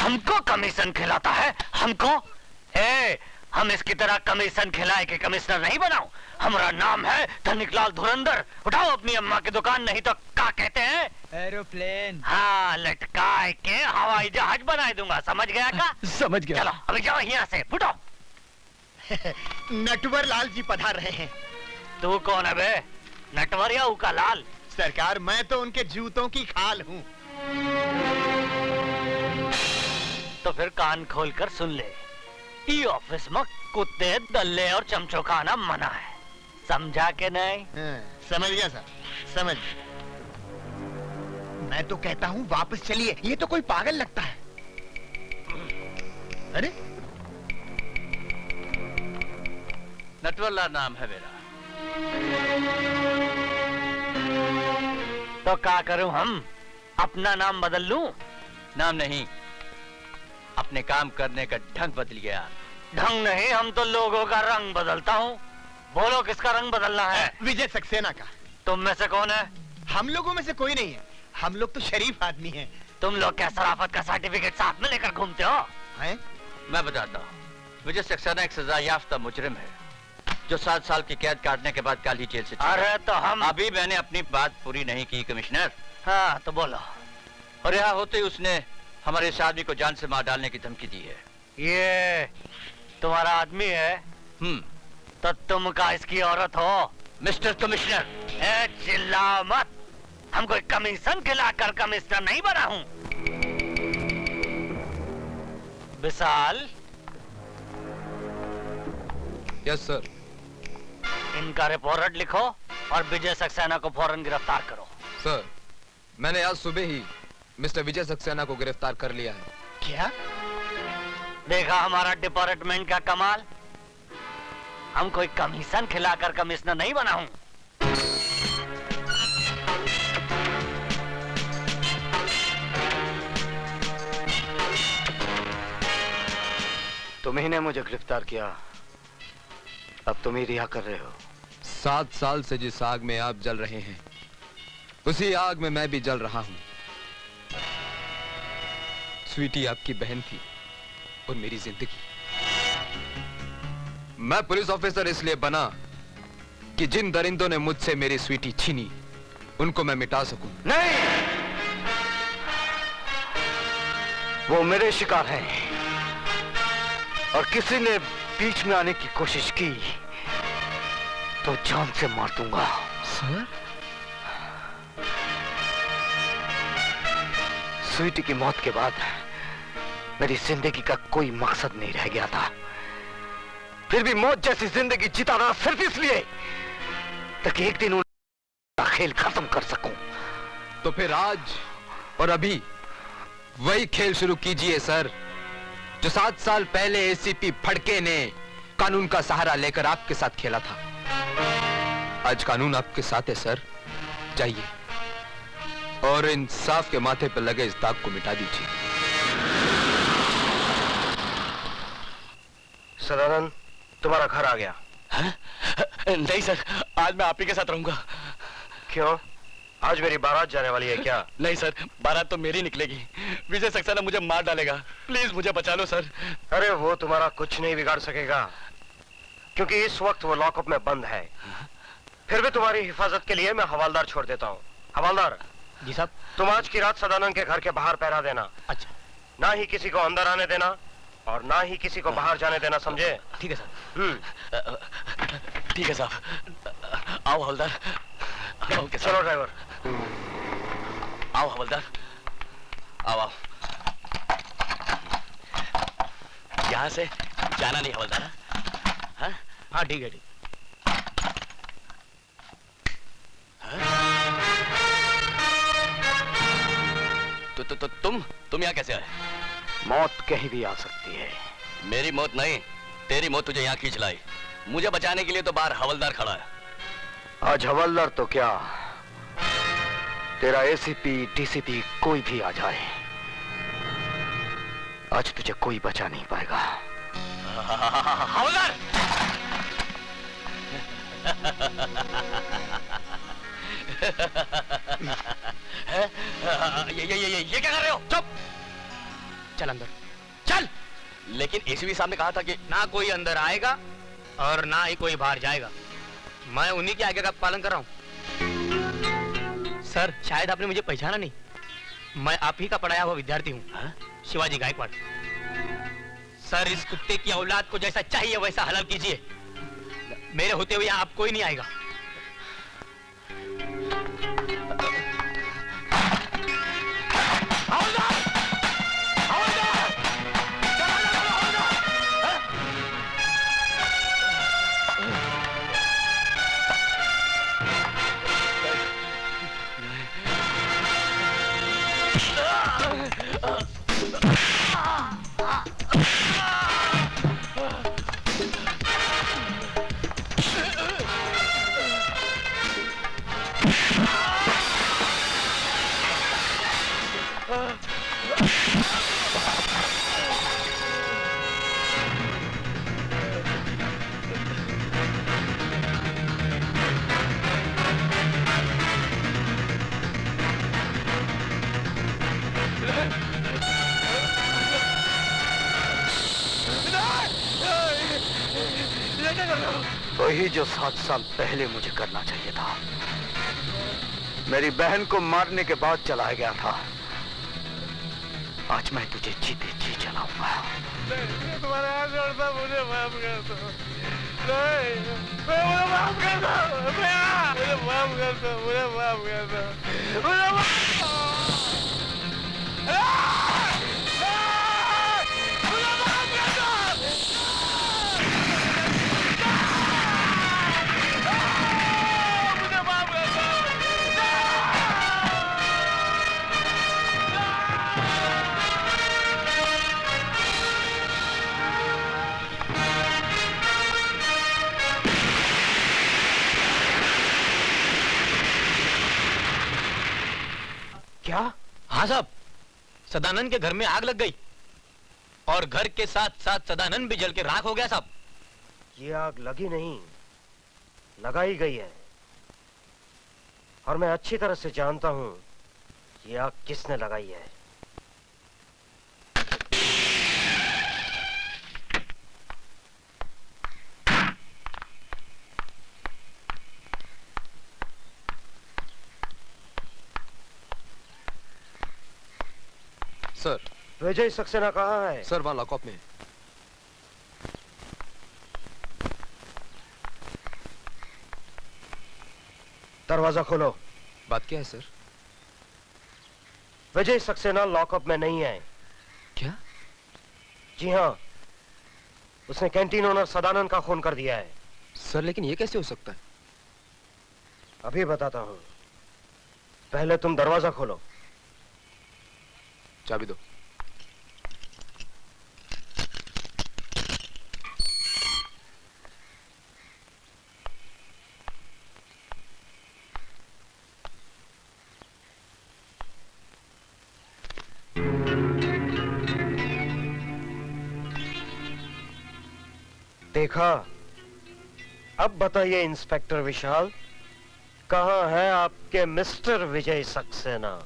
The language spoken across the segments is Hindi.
हमको कमीशन खिलाता है, हमको? हम इसकी तरह कमीशन खिलाए के कमिश्नर नहीं बनाओ। हमारा नाम है धनिकलाल धुरंधर। उठाओ अपनी अम्मा की दुकान, नहीं तो क्या कहते हैं? एरोप्लेन। हाँ, लटकाए के हवाई जहाज बना दूंगा, समझ गया का? समझ गया। चलो अभी जाओ यहाँ से, फुटो। नटवर लाल जी पधार रहे हैं। तू कौन है बे? नटवर या उका लाल? सरकार, मैं तो उनके जूतों की खाल हूँ। तो फिर कान खोल कर सुन ले, ई ऑफिस में कुत्ते, दल्ले और चमचों का आना मना है, समझा के नहीं? समझ गया सर, समझ गया। मैं तो कहता हूँ वापस चलिए, ये तो कोई पागल लगता है। अरे नटवरलाल नाम है मेरा। तो क्या करूं हम? अपना नाम बदल लूं? नाम नहीं, अपने काम करने का ढंग बदल गया। ढंग नहीं, हम तो लोगों का रंग बदलता हूँ। बोलो किसका रंग बदलना है? विजय सक्सेना का। तुम में से कौन है? हम लोगों में से कोई नहीं है, हम लोग तो शरीफ आदमी हैं। तुम लोग क्या शराफत का सर्टिफिकेट साथ में लेकर घूमते हो? हैं? मैं बताता हूँ, विजय सक्सेना एक सजा याफ्ता मुजरिम है जो 7 साल की कैद काटने के बाद काल ही जेल से छूटा। अरे तो हम अभी मैंने अपनी बात पूरी नहीं की कमिश्नर। हाँ तो बोलो। और यहाँ होते ही उसने हमारे इस आदमी को जान से मार डालने की धमकी दी है। ये तुम्हारा आदमी है? तो तुम का इसकी औरत हो? मिस्टर कमिश्नर, चिल्लाओ मत, हम कोई कमीशन खिलाकर कमिश्नर नहीं बना हूँ। विशाल। Yes sir. इनका रिपोर्ट लिखो और विजय सक्सेना को फौरन गिरफ्तार करो। सर, मैंने आज सुबह ही मिस्टर विजय सक्सेना को गिरफ्तार कर लिया है। क्या? देखा हमारा डिपार्टमेंट का कमाल? हम कोई कमीशन खिलाकर कमिश्नर नहीं बना हूं। तुम्ही ने मुझे गिरफ्तार किया, अब तुम ही रिहा कर रहे हो। 7 साल से जिस आग में आप जल रहे हैं, उसी आग में मैं भी जल रहा हूं। स्वीटी आपकी बहन थी और मेरी जिंदगी। मैं पुलिस ऑफिसर इसलिए बना कि जिन दरिंदों ने मुझसे मेरी स्वीटी छीनी, उनको मैं मिटा सकूं। नहीं, वो मेरे शिकार हैं और किसी ने बीच में आने की कोशिश की तो जान से मार दूंगा। सर? स्वीटी की मौत के बाद मेरी जिंदगी का कोई मकसद नहीं रह गया था। फिर भी मौत जैसी जिंदगी जीता रहा सिर्फ इसलिए ताकि एक दिन उनका खेल खत्म कर सकूं। तो फिर आज और अभी वही खेल शुरू कीजिए सर, जो 7 साल पहले एसीपी फड़के ने कानून का सहारा लेकर आपके साथ खेला था। आज कानून आपके साथ है सर, जाइए और इंसाफ के माथे पर लगे इस दाग को मिटा दीजिए। सदानंद, तुम्हारा घर आ गया। नहीं सर, आज मैं आप ही के साथ रहूंगा। क्यों? आज मेरी बारात जाने वाली है क्या? नहीं सर, बारात तो मेरी निकलेगी। विजय सक्सेना मुझे मार डालेगा, प्लीज मुझे बचा लो सर। अरे वो तुम्हारा कुछ नहीं बिगाड़ सकेगा, क्योंकि इस वक्त वो लॉकअप में बंद है। फिर भी तुम्हारी हिफाजत के लिए मैं हवालदार छोड़ देता हूँ। हवालदार। जी साहब। तुम आज की रात सदानंद के घर के बाहर पहरा देना। अच्छा। ना ही किसी को अंदर आने देना और ना ही किसी को बाहर जाने देना, समझे? ठीक है सर। ठीक है साहब। आओ हवलदार। चलो ड्राइवर। आओ हवलदार, आओ आओ। यहाँ से जाना नहीं हवलदार। हाँ हाँ ठीक है, ठीक। तो तुम यहाँ कैसे आए? मौत कहीं भी आ सकती है। मेरी मौत नहीं, तेरी मौत तुझे यहाँ खींच लाई। मुझे बचाने के लिए तो बाहर हवलदार खड़ा है। आज हवलदार तो क्या, तेरा एसीपी डीसीपी कोई भी आ जाए, आज तुझे कोई बचा नहीं पाएगा। हवलदार! ये क्या कर रहे हो? चुप! चल अंदर चल। लेकिन एसीपी साहब ने कहा था कि ना कोई अंदर आएगा और ना ही कोई बाहर जाएगा। मैं उन्हीं के आगे का पालन कर रहा हूँ। सर शायद आपने मुझे पहचाना नहीं, मैं आप ही का पढ़ाया हुआ विद्यार्थी हूँ, शिवाजी गायकवाड़। सर इस कुत्ते की औलाद को जैसा चाहिए वैसा हलाल कीजिए, मेरे होते हुए यहाँ आप कोई नहीं आएगा। वही जो 7 साल पहले मुझे करना चाहिए था। मेरी बहन को मारने के बाद चला गया था। आज मैं तुझे जीते जी चलाऊंगा। तुम्हारे हाथ जोड़ता, मुझे माफ कर दो। नहीं, मुझे माफ कर दो। मुझे माफ कर दो। मुझे माफ कर दो। मुझे माफ क्या? हाँ साहब, सदानंद के घर में आग लग गई और घर के साथ साथ सदानंद भी जल के राख हो गया साहब। ये आग लगी नहीं, लगाई गई है, और मैं अच्छी तरह से जानता हूं ये आग किसने लगाई है। सर। विजय सक्सेना कहाँ है? सर वहां लॉकअप में है। दरवाजा खोलो। बात क्या है सर? विजय सक्सेना लॉकअप में नहीं है। क्या? जी हाँ, उसने कैंटीन ओनर सदानंद का खून कर दिया है। सर लेकिन ये कैसे हो सकता है? अभी बताता हूँ, पहले तुम दरवाजा खोलो। चाबी दो। देखा? अब बताइए इंस्पेक्टर विशाल, कहाँ है आपके मिस्टर विजय सक्सेना?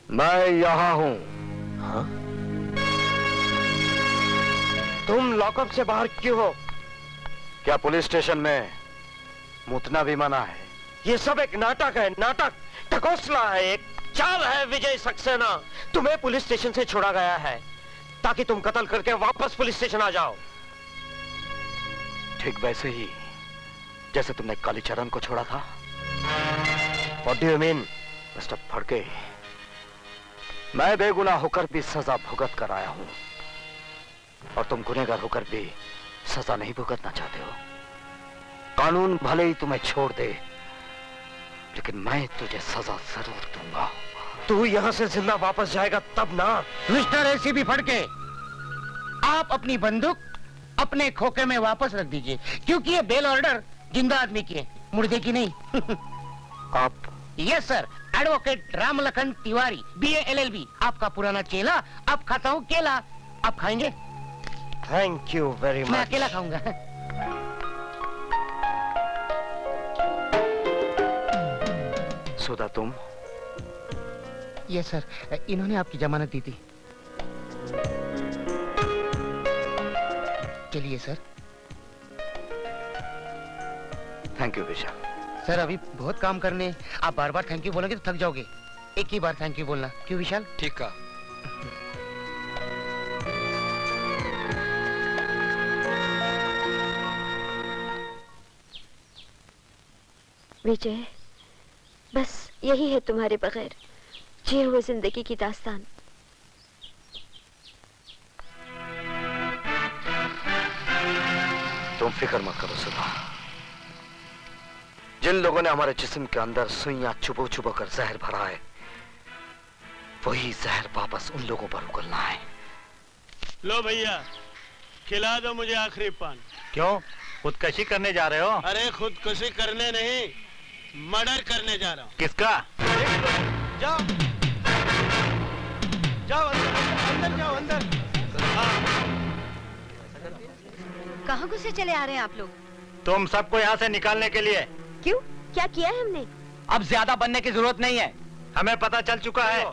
मैं यहाँ हूँ। हाँ? तुम लॉकअप से बाहर क्यों हो? क्या पुलिस स्टेशन में मुतना भी मना है? ये सब एक नाटक है, नाटक, ढकोसला है, एक चाल है विजय सक्सेना। तुम्हें पुलिस स्टेशन से छोड़ा गया है ताकि तुम कत्ल करके वापस पुलिस स्टेशन आ जाओ। ठीक वैसे ही जैसे तुमने कालीचरण को छोड़ा था। What do you mean? Mister Phadke, मैं बेगुनाह होकर भी सजा भुगत कर आया हूं और तुम गुनहगार होकर भी सजा नहीं भुगतना चाहते हो। कानून भले ही तुम्हें छोड़ दे, लेकिन मैं तुझे सजा जरूर दूंगा। तू यहाँ से जिंदा वापस जाएगा तब ना। मिस्टर एसीपी फड़के, आप अपनी बंदूक अपने खोखे में वापस रख दीजिए, क्योंकि ये बेल ऑर्डर जिंदा आदमी की है, मुर्दे की नहीं। आप? Yes sir, advocate Ramlakhan Tiwari, BA LLB, आपका पुराना चेला। अब खाता हूँ केला, आप खाएंगे? थैंक यू वेरी मैं मच। अकेला खाऊंगा। सुधा तुम? यस सर, इन्होंने आपकी जमानत दी थी। चलिए sir. Thank you Vishal. Sir अभी बहुत काम करने हैं। आप बार बार थैंक यू बोलोगे तो थक जाओगे। एक ही बार थैंक यू बोलना। क्यों विशाल? ठीक का। विजय, बस यही है तुम्हारे बगैर जिए हुए जिंदगी की दास्तान। तुम फिक्र मत करो सुधा। जिन लोगों ने हमारे जिस्म के अंदर सुइयां छुपो छुपो कर जहर भरा है, वही जहर वापस उन लोगों पर उगलना है। लो भैया, खिला दो मुझे आखिरी पान। क्यों, खुदकशी करने जा रहे हो? अरे खुदकुशी करने नहीं, मर्डर करने जा रहा हूँ। किसका? जाओ जाओ अंदर जाओ अंदर। कहाँ घुसे चले आ रहे हैं आप लोग? तुम सबको यहाँ से निकालने के लिए। क्यों, क्या किया है हमने? अब ज्यादा बनने की जरूरत नहीं है। हमें पता चल चुका है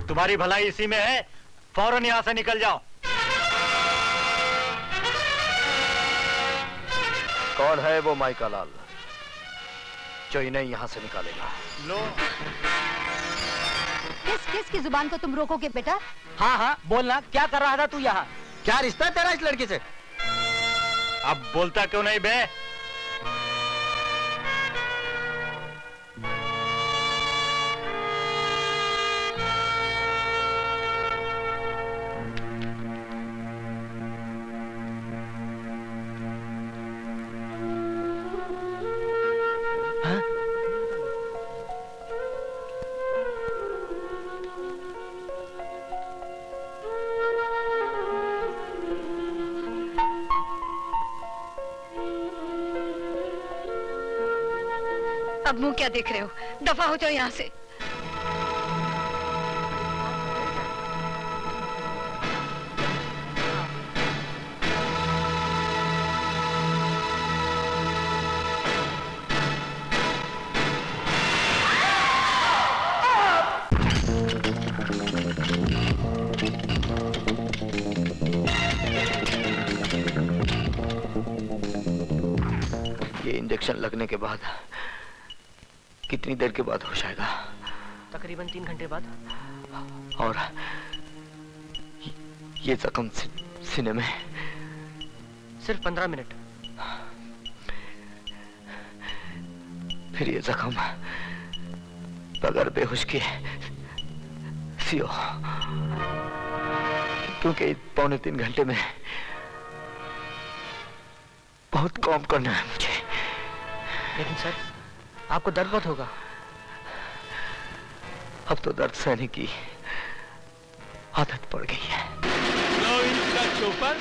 तुम्हारी भलाई इसी में है। फौरन यहाँ से निकल जाओ। कौन है वो माइका लाल जो इन्हें यहाँ से निकालेगा? लो, किसकी जुबान को तुम रोकोगे बेटा? हाँ हाँ बोलना, क्या कर रहा था तू यहाँ? क्या रिश्ता है तेरा इस लड़की से? अब बोलता क्यों नहीं बे? अब मुंह क्या देख रहे हो? दफा हो जाओ यहाँ से। ये इंजेक्शन लगने के बाद कितनी देर के बाद होश आएगा? तकरीबन 3 घंटे बाद। और ये जख्म सीने में? सिर्फ 15 मिनट। फिर ये जख्म बगैर बेहोश के सियो, क्योंकि 2.25 घंटे में बहुत काम करना है मुझे। लेकिन सर, आपको दर्द बहुत होगा। अब तो दर्द सहने की आदत पड़ गई है। 9 इंच का चोपर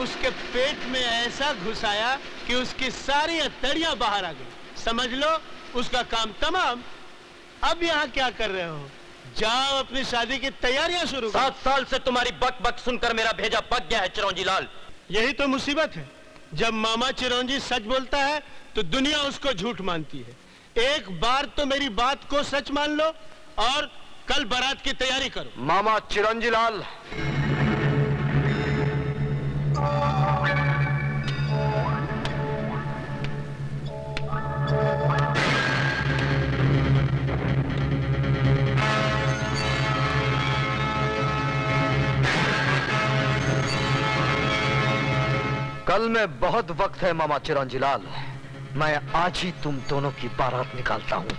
उसके पेट में ऐसा घुसाया कि उसकी सारी हथेलियां बाहर आ गई। समझ लो उसका काम तमाम। अब यहाँ क्या कर रहे हो? जाओ अपनी शादी की तैयारियां शुरू करो। 7 साल से तुम्हारी बक बक सुनकर मेरा भेजा पक गया है चिरौंजी लाल। यही तो मुसीबत है। जब मामा चिरौंजी सच बोलता है तो दुनिया उसको झूठ मानती है। एक बार तो मेरी बात को सच मान लो और कल बारात की तैयारी करो। मामा चिरंजी लाल, कल में बहुत वक्त है मामा चिरंजी लाल। मैं आज ही तुम दोनों की बारात निकालता हूँ।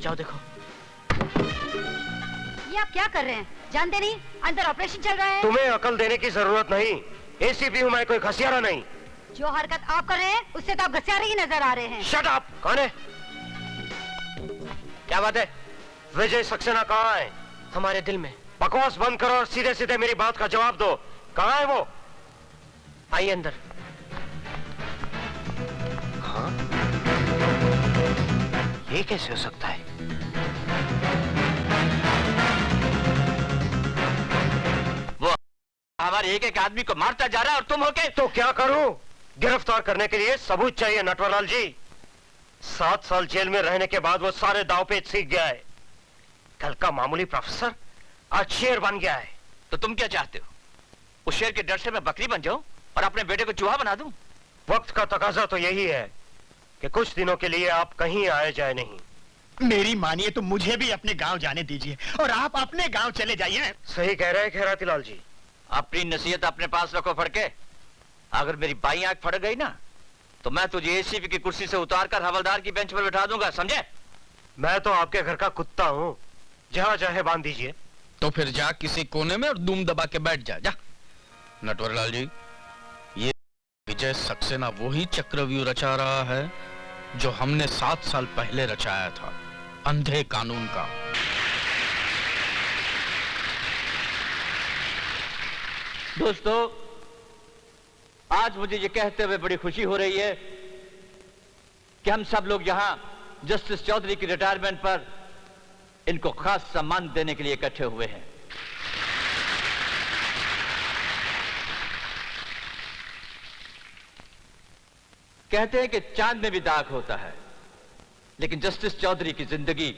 जाओ देखो। ये आप क्या कर रहे हैं? जानते नहीं अंदर ऑपरेशन चल रहा है? तुम्हें अकल देने की जरूरत नहीं। एसीपी हूँ मैं, कोई घसियारा नहीं। जो हरकत आप कर रहे हैं उससे तो आप घसियारे ही नजर आ रहे हैं। Shut up! कौन है? क्या बात है? विजय सक्सेना कहाँ है? हमारे दिल में। बकवास बंद करो और सीधे सीधे मेरी बात का जवाब दो। कहाँ है वो? आइए अंदर। हाँ? ये कैसे हो सकता है? वो हमारे एक एक आदमी को मारता जा रहा है और तुम होके। तो क्या करूं? गिरफ्तार करने के लिए सबूत चाहिए नटवरलाल जी। 7 साल जेल में रहने के बाद वो सारे दांवपेच सीख गया है। कल का मामूली प्रोफेसर आज शेर बन गया है। तो तुम क्या चाहते हो? उस शेर के डर से मैं बकरी बन जाऊं और अपने बेटे को चूहा बना दूं? वक्त का तकाजा तो यही है कि कुछ दिनों के लिए आप कहीं आए जाए नहीं। मेरी मानिए तो मुझे भी अपने गांव जाने दीजिए और आप अपने गांव चले जाइए। सही कह रहे हैं खैराती लाल जी। अपनी नसीहत अपने पास रखो फड़के। अगर मेरी बाई आंख फड़ गई ना तो मैं तुझे एसीपी की कुर्सी से उतारकर हवलदार की बेंच पर बिठा दूंगा, समझे? मैं तो आपके घर का कुत्ता हूँ, जहाँ चाहे बांध दीजिए। तो फिर जा किसी कोने में और दुम दबा के बैठ जा। नटवरलाल जी, ये विजय सक्सेना वही चक्रव्यूह रचा रहा है जो हमने 7 साल पहले रचाया था, अंधे कानून का। दोस्तों, आज मुझे ये कहते हुए बड़ी खुशी हो रही है कि हम सब लोग यहां जस्टिस चौधरी की रिटायरमेंट पर इनको खास सम्मान देने के लिए इकट्ठे हुए हैं। कहते हैं कि चांद में भी दाग होता है, लेकिन जस्टिस चौधरी की जिंदगी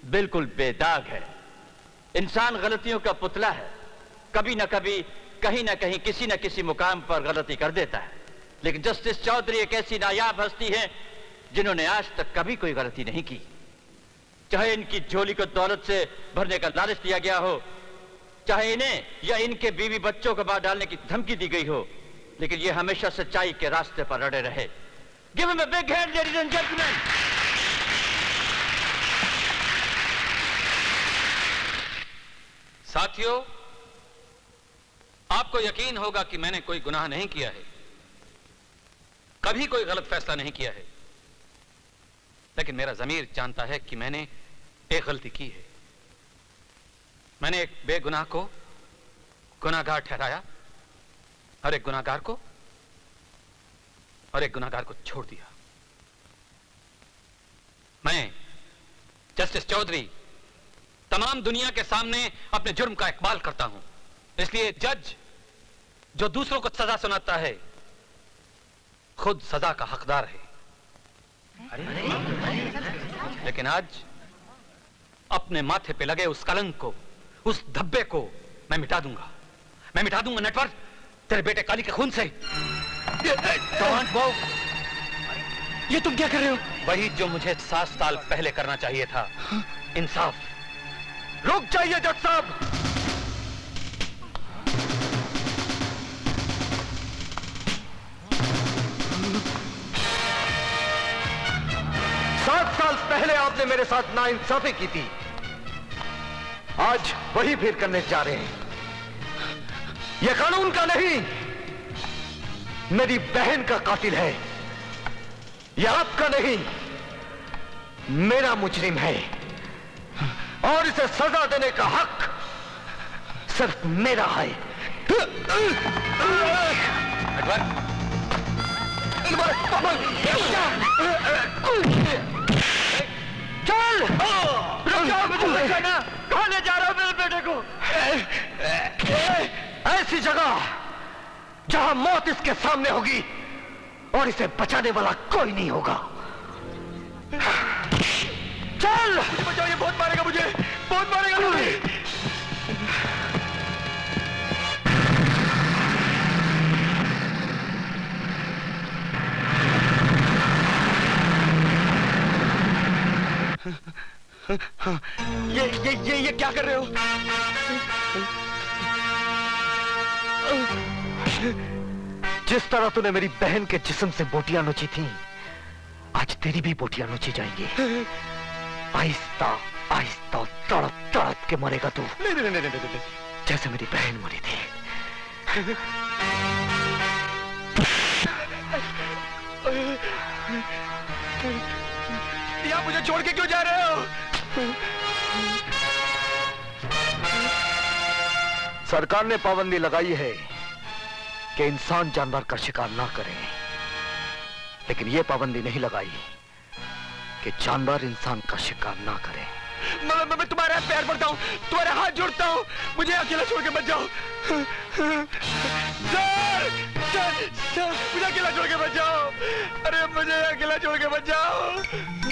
बिल्कुल बेदाग है। इंसान गलतियों का पुतला है, कभी ना कभी कहीं ना कहीं किसी न किसी मुकाम पर गलती कर देता है। लेकिन जस्टिस चौधरी एक ऐसी नायाब हस्ती है जिन्होंने आज तक कभी कोई गलती नहीं की। चाहे इनकी झोली को दौलत से भरने का लालच दिया गया हो, चाहे इन्हें या इनके बीवी बच्चों को मार डालने की धमकी दी गई हो, लेकिन ये हमेशा सच्चाई के रास्ते पर अड़े रहे। Give him a big hand, ladies and gentlemen. साथियों, आपको यकीन होगा कि मैंने कोई गुनाह नहीं किया है, कभी कोई गलत फैसला नहीं किया है, लेकिन मेरा ज़मीर जानता है कि मैंने एक गलती की है। मैंने एक बेगुनाह को गुनाहगार ठहराया और एक गुनाहगार को छोड़ दिया। मैं जस्टिस चौधरी तमाम दुनिया के सामने अपने जुर्म का इकबाल करता हूं। इसलिए जज जो दूसरों को सजा सुनाता है खुद सजा का हकदार है। लेकिन आज अपने माथे पे लगे उस कलंक को, उस धब्बे को मैं मिटा दूंगा। मैं मिटा दूंगा नटवर, तेरे बेटे काली के खून से। ये तुम क्या कर रहे हो? वही जो मुझे 7 साल पहले करना चाहिए था, इंसाफ। रुक जाइए जज साहब। 7 साल पहले आपने मेरे साथ नाइंसाफी की थी, आज वही फिर करने जा रहे हैं। यह कानून का नहीं, मेरी बहन का कातिल है। यह आपका नहीं, मेरा मुजरिम है और इसे सजा देने का हक सिर्फ मेरा है। चल! कहां ले जा रहा हो मेरे बेटे को? ऐसी जगह जहां मौत इसके सामने होगी और इसे बचाने वाला कोई नहीं होगा। चल! मुझे बचाओ, ये बहुत मारेगा मुझे, बहुत मारेगा मुझे। ये क्या कर रहे हो? जिस तरह तूने मेरी बहन के जिस्म से बोटियां नोची थी, आज तेरी भी बोटियां नोची जाएंगी। आहिस्ता आहिस्ता तड़प तड़प के मरेगा तू। नहीं नहीं नहीं नहीं नहीं, जैसे मेरी बहन मरी थी। यहाँ मुझे छोड़ के क्यों जा रहे हो? सरकार ने पाबंदी लगाई है कि इंसान जानवर का शिकार ना करे, लेकिन यह पाबंदी नहीं लगाई कि जानवर इंसान का शिकार ना करे। मैं तुम्हारे पैर पड़ता हूँ, तुम्हारे हाथ जोड़ता हूँ, मुझे अकेला छोड़ के मत जाओ। सर, सर, सर, मुझे अकेला छोड़ के मत जाओ। अरे मुझे अकेला छोड़ के मत जाओ।